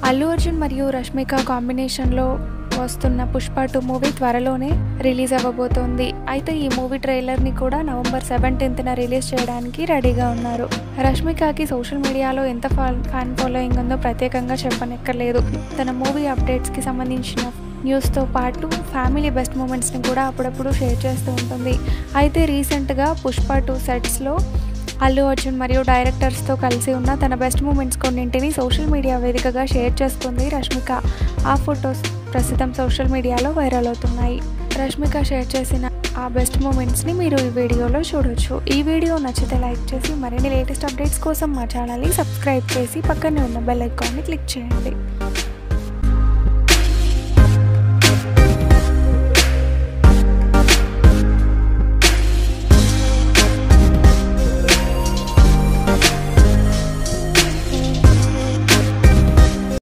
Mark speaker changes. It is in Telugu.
Speaker 1: అల్లు అర్జున్ మరియు రష్మిక కాంబినేషన్లో వస్తున్న పుష్ప 2 మూవీ త్వరలోనే రిలీజ్ అవ్వబోతోంది. అయితే ఈ మూవీ ట్రైలర్ని కూడా నవంబర్ 17న రిలీజ్ చేయడానికి రెడీగా ఉన్నారు. రష్మికకి సోషల్ మీడియాలో ఎంత ఫ్యాన్ ఫాలోయింగ్ ఉందో ప్రత్యేకంగా చెప్పనక్కర్లేదు. తన మూవీ అప్డేట్స్కి సంబంధించిన న్యూస్తో పాటు ఫ్యామిలీ బెస్ట్ మూమెంట్స్ని కూడా అప్పుడప్పుడు షేర్ చేస్తూ ఉంటుంది. అయితే రీసెంట్గా పుష్ప 2 సెట్స్లో అల్లు అర్జున్ మరియు డైరెక్టర్స్తో కలిసి ఉన్న తన బెస్ట్ మూమెంట్స్ కొన్నింటిని సోషల్ మీడియా వేదికగా షేర్ చేసుకుంది రష్మిక. ఆ ఫొటోస్ ప్రస్తుతం సోషల్ మీడియాలో వైరల్ అవుతున్నాయి. రష్మిక షేర్ చేసిన ఆ బెస్ట్ మూమెంట్స్ని మీరు ఈ వీడియోలో చూడొచ్చు. ఈ వీడియో నచ్చితే లైక్ చేసి మరిన్ని లేటెస్ట్ అప్డేట్స్ కోసం మా ఛానల్ని సబ్స్క్రైబ్ చేసి పక్కనే ఉన్న బెల్ ఐకాన్ని క్లిక్ చేయండి.